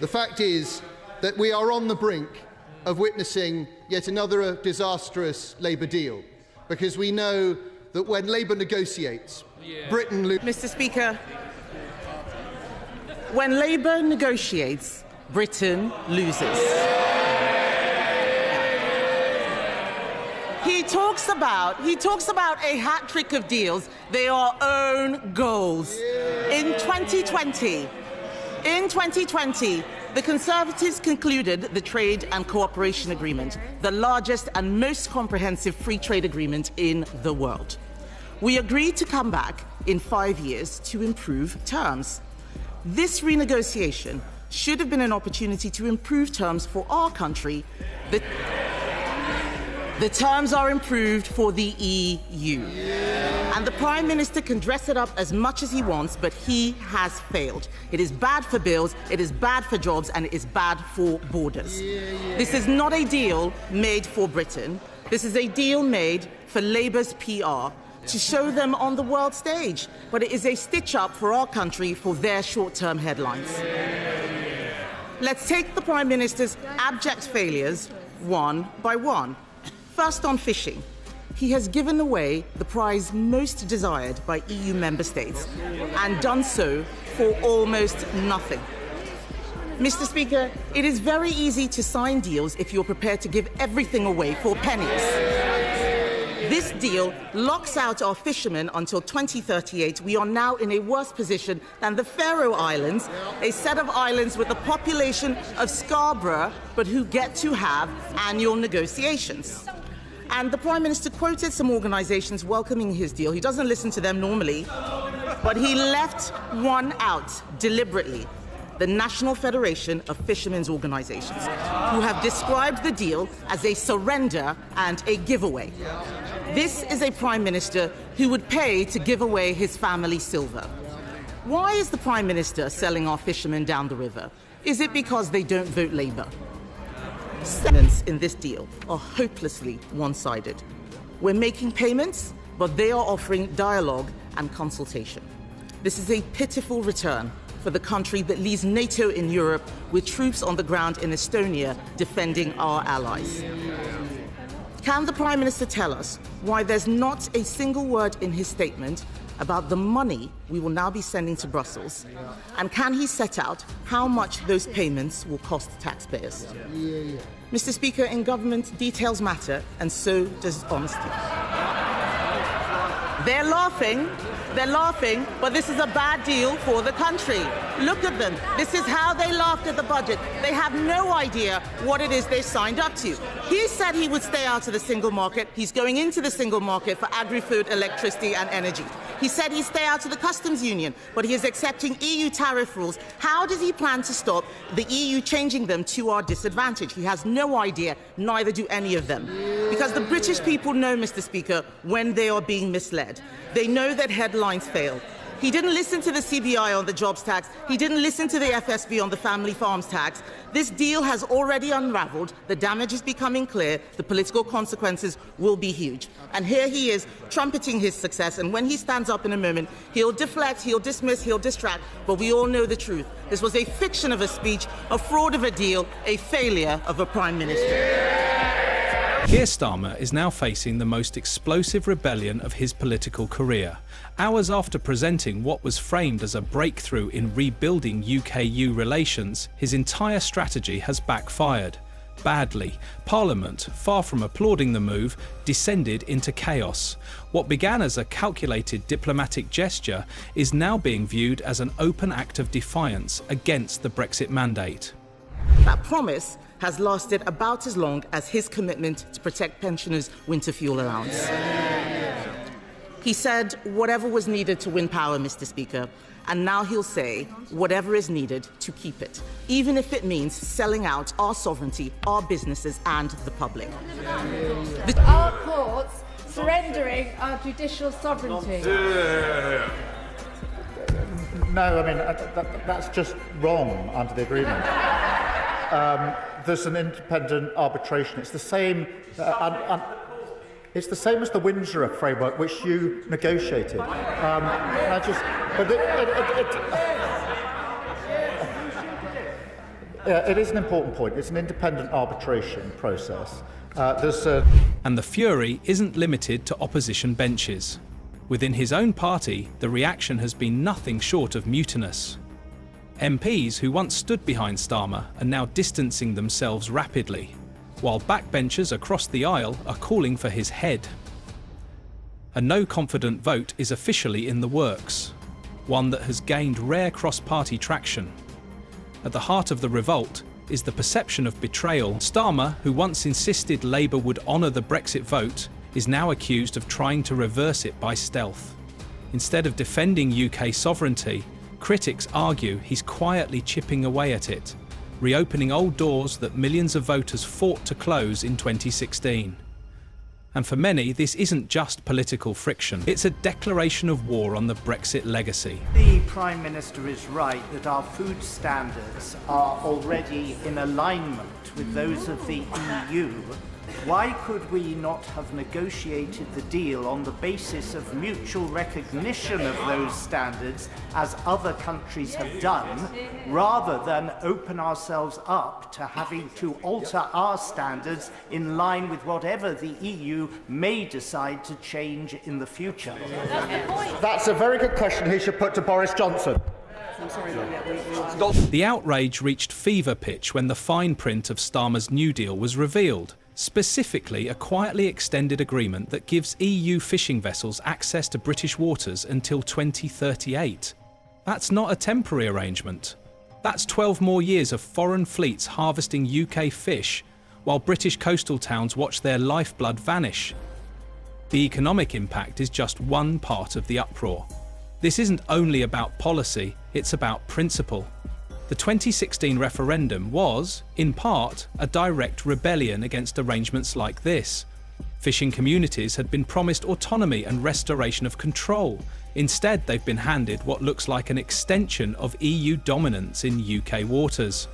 The fact is that we are on the brink of witnessing yet another disastrous Labour deal, because we know that when Labour negotiates, Britain loses. Mr. Speaker, when Labour negotiates, Britain loses. He talks about a hat trick of deals. They are own goals. In 2020, the Conservatives concluded the Trade and Cooperation Agreement, the largest and most comprehensive free trade agreement in the world. We agreed to come back in 5 years to improve terms. This renegotiation should have been an opportunity to improve terms for our country. The terms are improved for the EU. And the Prime Minister can dress it up as much as he wants, but he has failed. It is bad for bills, it is bad for jobs, and it is bad for borders. This is not a deal made for Britain. This is a deal made for Labour's PR, to show them on the world stage. But it is a stitch-up for our country for their short-term headlines. Let's take the Prime Minister's abject failures one by one. First, on fishing. He has given away the prize most desired by EU member states and done so for almost nothing. Mr. Speaker, it is very easy to sign deals if you're prepared to give everything away for pennies. This deal locks out our fishermen until 2038. We are now in a worse position than the Faroe Islands, a set of islands with a population of Scarborough, but who get to have annual negotiations. And the Prime Minister quoted some organisations welcoming his deal. He doesn't listen to them normally, but he left one out deliberately. The National Federation of Fishermen's Organisations, who have described the deal as a surrender and a giveaway. This is a Prime Minister who would pay to give away his family silver. Why is the Prime Minister selling our fishermen down the river? Is it because they don't vote Labour? Sentences in this deal are hopelessly one-sided. We're making payments, but they are offering dialogue and consultation. This is a pitiful return for the country that leaves NATO in Europe with troops on the ground in Estonia defending our allies. Can the Prime Minister tell us why there's not a single word in his statement about the money we will now be sending to Brussels? And can he set out how much those payments will cost taxpayers? Mr. Speaker, in government, details matter, and so does honesty. They're laughing, but this is a bad deal for the country. Look at them. This is how they laughed at the budget. They have no idea what it is they signed up to. He said he would stay out of the single market. He's going into the single market for agri-food, electricity and energy. He said he'd stay out of the customs union, but he is accepting EU tariff rules. How does he plan to stop the EU changing them to our disadvantage? He has no idea, neither do any of them. Because the British people know, Mr. Speaker, when they are being misled. They know that headlines fail. He didn't listen to the CBI on the jobs tax. He didn't listen to the FSB on the family farms tax. This deal has already unravelled. The damage is becoming clear. The political consequences will be huge. And here he is, trumpeting his success. And when he stands up in a moment, he'll deflect, he'll dismiss, he'll distract. But we all know the truth. This was a fiction of a speech, a fraud of a deal, a failure of a Prime Minister. Keir Starmer is now facing the most explosive rebellion of his political career. Hours after presenting what was framed as a breakthrough in rebuilding UK-EU relations, his entire strategy has backfired. Badly. Parliament, far from applauding the move, descended into chaos. What began as a calculated diplomatic gesture is now being viewed as an open act of defiance against the Brexit mandate. That promise has lasted about as long as his commitment to protect pensioners' winter fuel allowance. He said whatever was needed to win power, Mr. Speaker, and now he'll say whatever is needed to keep it, even if it means selling out our sovereignty, our businesses and the public. Our courts surrendering our judicial sovereignty. No, I mean, that's just wrong under the agreement. There's an independent arbitration. It's the same. It's the same as the Windsor framework, which you negotiated. It is an important point. It's an independent arbitration process. And the fury isn't limited to opposition benches. Within his own party, the reaction has been nothing short of mutinous. MPs who once stood behind Starmer are now distancing themselves rapidly, while backbenchers across the aisle are calling for his head. A no-confident vote is officially in the works, one that has gained rare cross-party traction. At the heart of the revolt is the perception of betrayal. Starmer, who once insisted Labour would honour the Brexit vote, is now accused of trying to reverse it by stealth. Instead of defending UK sovereignty, critics argue he's quietly chipping away at it, reopening old doors that millions of voters fought to close in 2016. And for many, this isn't just political friction, it's a declaration of war on the Brexit legacy. The Prime Minister is right that our food standards are already in alignment with those of the EU. Why could we not have negotiated the deal on the basis of mutual recognition of those standards, as other countries have done, rather than open ourselves up to having to alter our standards in line with whatever the EU may decide to change in the future? That's a very good question he should put to Boris Johnson. The outrage reached fever pitch when the fine print of Starmer's New Deal was revealed. Specifically, a quietly extended agreement that gives EU fishing vessels access to British waters until 2038. That's not a temporary arrangement. That's 12 more years of foreign fleets harvesting UK fish, while British coastal towns watch their lifeblood vanish. The economic impact is just one part of the uproar. This isn't only about policy, it's about principle. The 2016 referendum was, in part, a direct rebellion against arrangements like this. Fishing communities had been promised autonomy and restoration of control. Instead, they've been handed what looks like an extension of EU dominance in UK waters.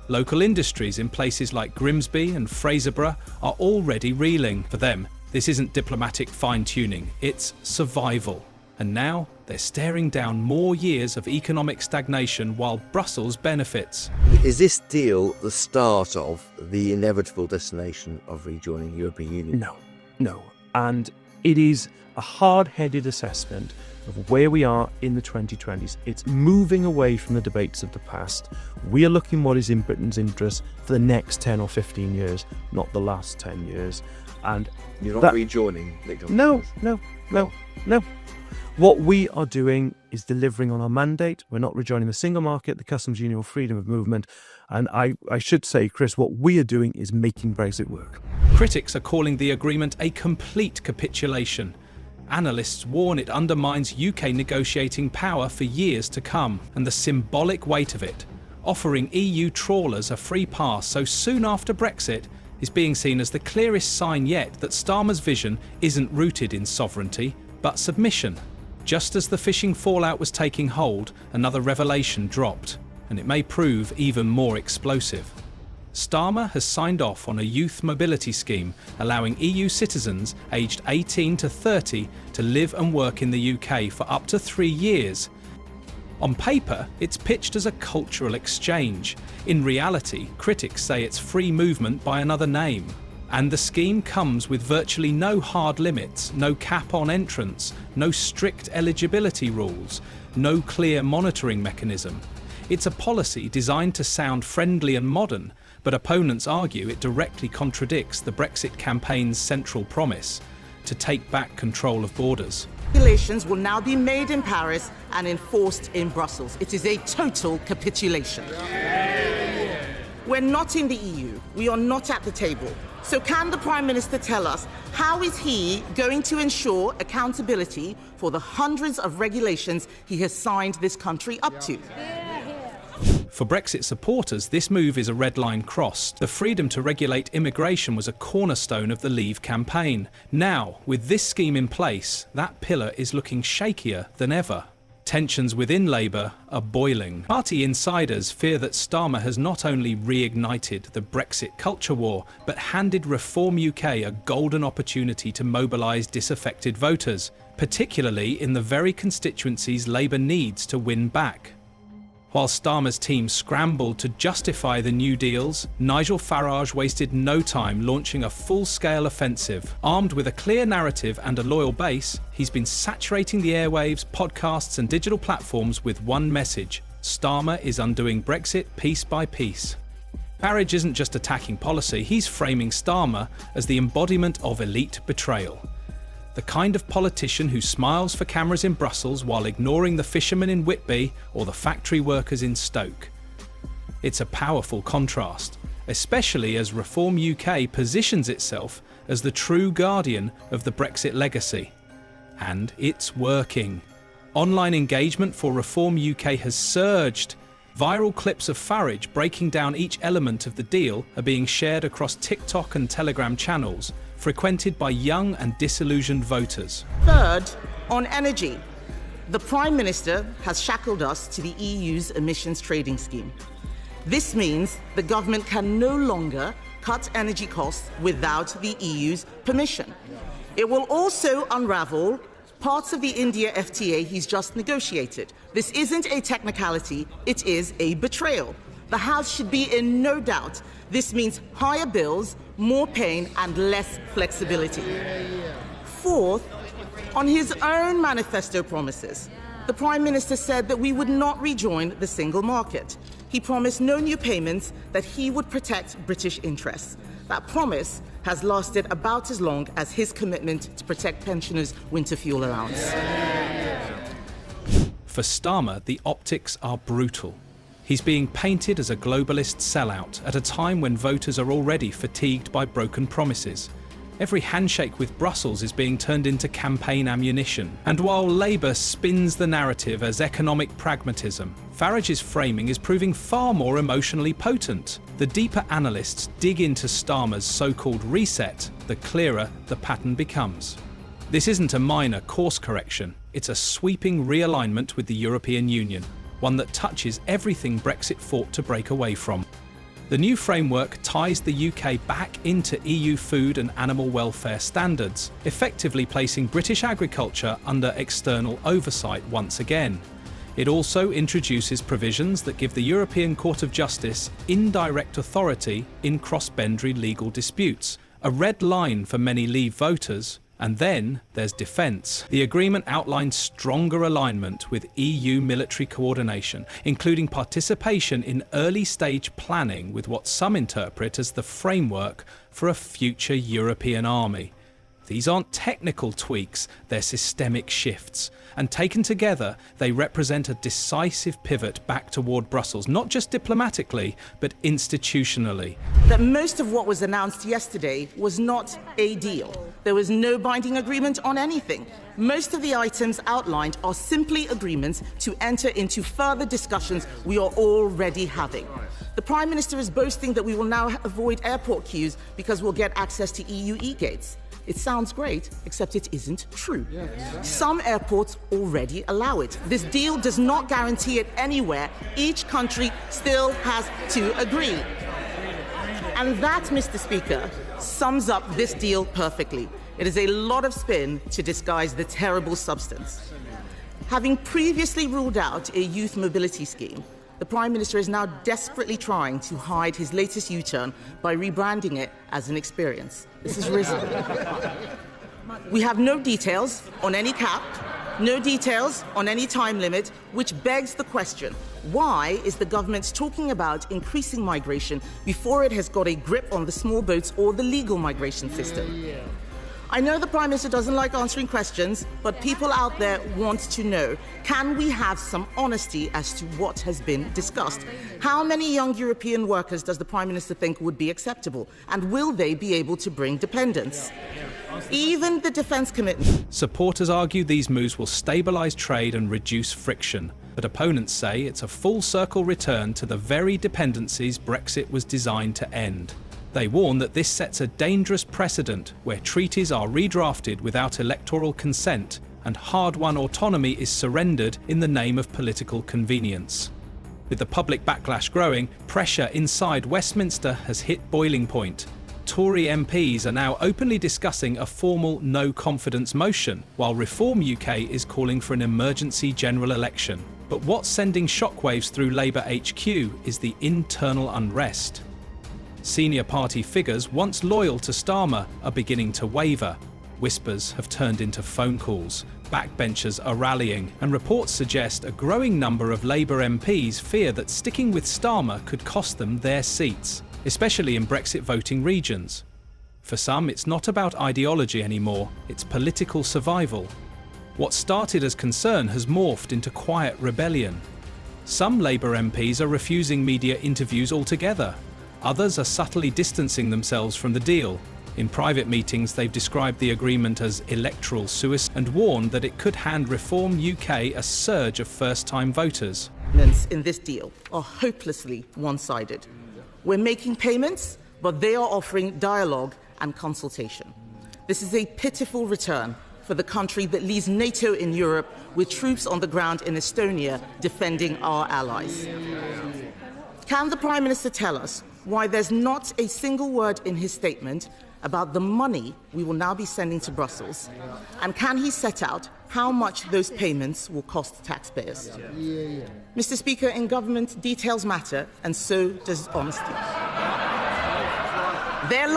Local industries in places like Grimsby and Fraserburgh are already reeling. For them, this isn't diplomatic fine-tuning, it's survival. And now, they're staring down more years of economic stagnation while Brussels benefits. Is this deal the start of the inevitable destination of rejoining the European Union? No. And it is a hard-headed assessment of where we are in the 2020s. It's moving away from the debates of the past. We are looking what is in Britain's interest for the next 10 or 15 years, not the last 10 years. And you're not rejoining? No. What we are doing is delivering on our mandate. We're not rejoining the single market, the customs union, or freedom of movement. And I should say, Chris, what we are doing is making Brexit work. Critics are calling the agreement a complete capitulation. Analysts warn it undermines UK negotiating power for years to come, and the symbolic weight of it, offering EU trawlers a free pass so soon after Brexit, is being seen as the clearest sign yet that Starmer's vision isn't rooted in sovereignty, but submission. Just as the fishing fallout was taking hold, another revelation dropped, and it may prove even more explosive. Starmer has signed off on a youth mobility scheme allowing EU citizens aged 18 to 30 to live and work in the UK for up to 3 years. On paper, it's pitched as a cultural exchange. In reality, critics say it's free movement by another name. And the scheme comes with virtually no hard limits, no cap on entrance, no strict eligibility rules, no clear monitoring mechanism. It's a policy designed to sound friendly and modern, but opponents argue it directly contradicts the Brexit campaign's central promise to take back control of borders. Regulations will now be made in Paris and enforced in Brussels. It is a total capitulation. We're not in the EU. We are not at the table. So can the Prime Minister tell us how is he going to ensure accountability for the hundreds of regulations he has signed this country up to? For Brexit supporters, this move is a red line crossed. The freedom to regulate immigration was a cornerstone of the Leave campaign. Now, with this scheme in place, that pillar is looking shakier than ever. Tensions within Labour are boiling. Party insiders fear that Starmer has not only reignited the Brexit culture war, but handed Reform UK a golden opportunity to mobilise disaffected voters, particularly in the very constituencies Labour needs to win back. While Starmer's team scrambled to justify the new deals, Nigel Farage wasted no time launching a full-scale offensive. Armed with a clear narrative and a loyal base, he's been saturating the airwaves, podcasts and digital platforms with one message: Starmer is undoing Brexit piece by piece. Farage isn't just attacking policy, he's framing Starmer as the embodiment of elite betrayal. The kind of politician who smiles for cameras in Brussels while ignoring the fishermen in Whitby or the factory workers in Stoke. It's a powerful contrast, especially as Reform UK positions itself as the true guardian of the Brexit legacy. And it's working. Online engagement for Reform UK has surged. Viral clips of Farage breaking down each element of the deal are being shared across TikTok and Telegram channels, frequented by young and disillusioned voters. Third, on energy. The Prime Minister has shackled us to the EU's emissions trading scheme. This means the government can no longer cut energy costs without the EU's permission. It will also unravel parts of the India FTA he's just negotiated. This isn't a technicality, it is a betrayal. The House should be in no doubt. This means higher bills, more pain and less flexibility. Fourth, on his own manifesto promises, the Prime Minister said that we would not rejoin the single market. He promised no new payments, that he would protect British interests. That promise has lasted about as long as his commitment to protect pensioners' winter fuel allowance. For Starmer, the optics are brutal. He's being painted as a globalist sellout at a time when voters are already fatigued by broken promises. Every handshake with Brussels is being turned into campaign ammunition. And while Labour spins the narrative as economic pragmatism, Farage's framing is proving far more emotionally potent. The deeper analysts dig into Starmer's so-called reset, the clearer the pattern becomes. This isn't a minor course correction, it's a sweeping realignment with the European Union, one that touches everything Brexit fought to break away from. The new framework ties the UK back into EU food and animal welfare standards, effectively placing British agriculture under external oversight once again. It also introduces provisions that give the European Court of Justice indirect authority in cross-boundary legal disputes, a red line for many Leave voters. And then there's defence. The agreement outlines stronger alignment with EU military coordination, including participation in early-stage planning with what some interpret as the framework for a future European army. These aren't technical tweaks, they're systemic shifts. And taken together, they represent a decisive pivot back toward Brussels, not just diplomatically, but institutionally. That most of what was announced yesterday was not a deal. There was no binding agreement on anything. Most of the items outlined are simply agreements to enter into further discussions we are already having. The Prime Minister is boasting that we will now avoid airport queues because we'll get access to EU e-gates. It sounds great, except it isn't true. Some airports already allow it. This deal does not guarantee it anywhere. Each country still has to agree. And that, Mr. Speaker, sums up this deal perfectly. It is a lot of spin to disguise the terrible substance. Having previously ruled out a youth mobility scheme, the Prime Minister is now desperately trying to hide his latest U-turn by rebranding it as an experience. This is risen. We have no details on any cap, no details on any time limit, which begs the question, why is the government talking about increasing migration before it has got a grip on the small boats or the legal migration system? I know the Prime Minister doesn't like answering questions, but people out there want to know, can we have some honesty as to what has been discussed? How many young European workers does the Prime Minister think would be acceptable? And will they be able to bring dependents? Even the defence commitment. Supporters argue these moves will stabilise trade and reduce friction, but opponents say it's a full-circle return to the very dependencies Brexit was designed to end. They warn that this sets a dangerous precedent where treaties are redrafted without electoral consent and hard-won autonomy is surrendered in the name of political convenience. With the public backlash growing, pressure inside Westminster has hit boiling point. Tory MPs are now openly discussing a formal no-confidence motion, while Reform UK is calling for an emergency general election. But what's sending shockwaves through Labour HQ is the internal unrest. Senior party figures once loyal to Starmer are beginning to waver. Whispers have turned into phone calls, backbenchers are rallying, and reports suggest a growing number of Labour MPs fear that sticking with Starmer could cost them their seats, especially in Brexit voting regions. For some, it's not about ideology anymore, it's political survival. What started as concern has morphed into quiet rebellion. Some Labour MPs are refusing media interviews altogether. Others are subtly distancing themselves from the deal. In private meetings, they've described the agreement as electoral suicide and warned that it could hand Reform UK a surge of first-time voters. In this deal are hopelessly one-sided. We're making payments, but they are offering dialogue and consultation. This is a pitiful return for the country that leads NATO in Europe with troops on the ground in Estonia defending our allies. Can the Prime Minister tell us why there's not a single word in his statement about the money we will now be sending to Brussels? And can he set out how much those payments will cost taxpayers? Mr. Speaker, in government, details matter, and so does honesty. They're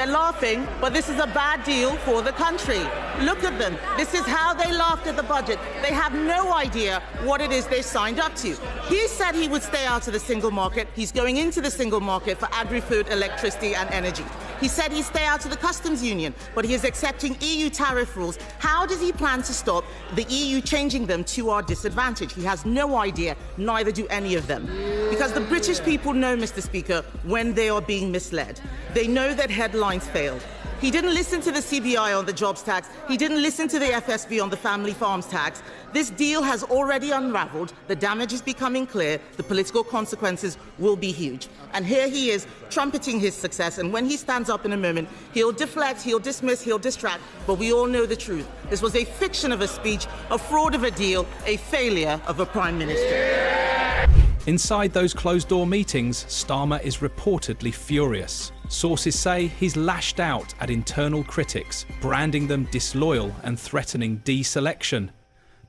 laughing, but this is a bad deal for the country. Look at them. This is how they laughed at the budget. They have no idea what it is they signed up to. He said he would stay out of the single market. He's going into the single market for agri-food, electricity and energy. He said he'd stay out of the customs union, but he is accepting EU tariff rules. How does he plan to stop the EU changing them to our disadvantage? He has no idea, neither do any of them. Because the British people know, Mr. Speaker, when they are being misled. They know that headlines failed. He didn't listen to the CBI on the jobs tax. He didn't listen to the FSB on the family farms tax. This deal has already unraveled. The damage is becoming clear. The political consequences will be huge. And here he is trumpeting his success. And when he stands up in a moment, he'll deflect, he'll dismiss, he'll distract. But we all know the truth. This was a fiction of a speech, a fraud of a deal, a failure of a Prime Minister. Inside those closed-door meetings, Starmer is reportedly furious. Sources say he's lashed out at internal critics, branding them disloyal and threatening deselection.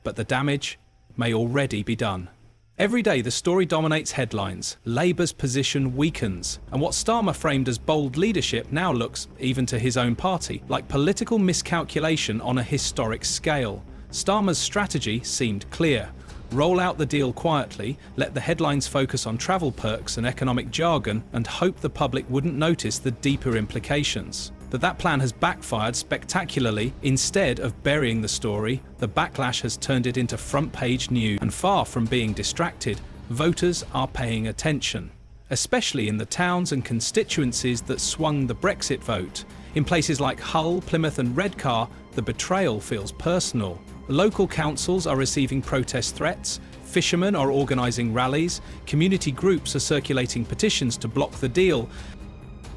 But the damage may already be done. Every day the story dominates headlines, Labour's position weakens, and what Starmer framed as bold leadership now looks, even to his own party, like political miscalculation on a historic scale. Starmer's strategy seemed clear. Roll out the deal quietly, let the headlines focus on travel perks and economic jargon, and hope the public wouldn't notice the deeper implications. But that plan has backfired spectacularly. Instead of burying the story, the backlash has turned it into front-page news. And far from being distracted, voters are paying attention, especially in the towns and constituencies that swung the Brexit vote. In places like Hull, Plymouth and Redcar, the betrayal feels personal. Local councils are receiving protest threats, fishermen are organising rallies, community groups are circulating petitions to block the deal.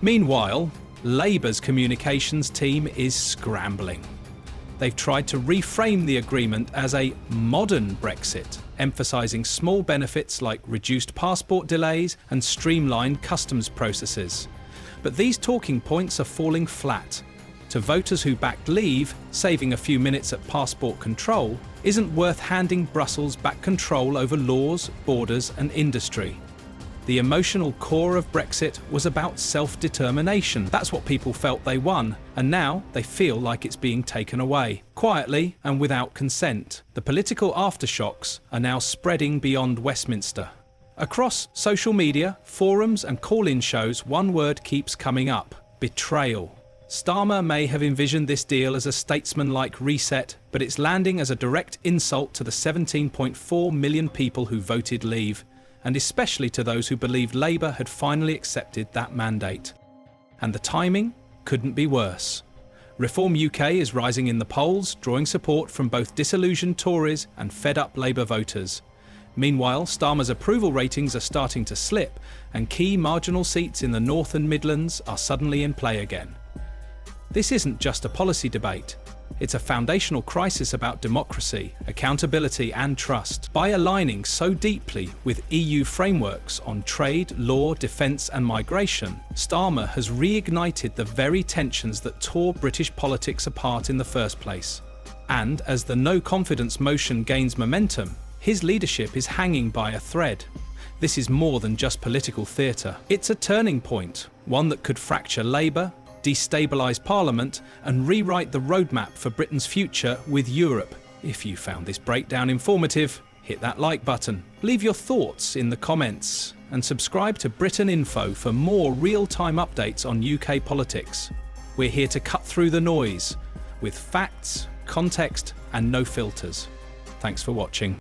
Meanwhile, Labour's communications team is scrambling. They've tried to reframe the agreement as a modern Brexit, emphasising small benefits like reduced passport delays and streamlined customs processes. But these talking points are falling flat. To voters who backed Leave, saving a few minutes at passport control isn't worth handing Brussels back control over laws, borders and industry. The emotional core of Brexit was about self-determination. That's what people felt they won, and now they feel like it's being taken away. Quietly and without consent, the political aftershocks are now spreading beyond Westminster. Across social media, forums and call-in shows, one word keeps coming up: betrayal. Starmer may have envisioned this deal as a statesman-like reset, but it's landing as a direct insult to the 17.4 million people who voted Leave, and especially to those who believed Labour had finally accepted that mandate. And the timing couldn't be worse. Reform UK is rising in the polls, drawing support from both disillusioned Tories and fed-up Labour voters. Meanwhile, Starmer's approval ratings are starting to slip, and key marginal seats in the North and Midlands are suddenly in play again. This isn't just a policy debate. It's a foundational crisis about democracy, accountability and trust. By aligning so deeply with EU frameworks on trade, law, defence and migration, Starmer has reignited the very tensions that tore British politics apart in the first place. And as the no-confidence motion gains momentum, His leadership is hanging by a thread. This is more than just political theatre. It's a turning point, one that could fracture Labour, destabilise Parliament and rewrite the roadmap for Britain's future with Europe. If you found this breakdown informative, hit that like button. Leave your thoughts in the comments and subscribe to Britain Info for more real-time updates on UK politics. We're here to cut through the noise with facts, context and no filters. Thanks for watching.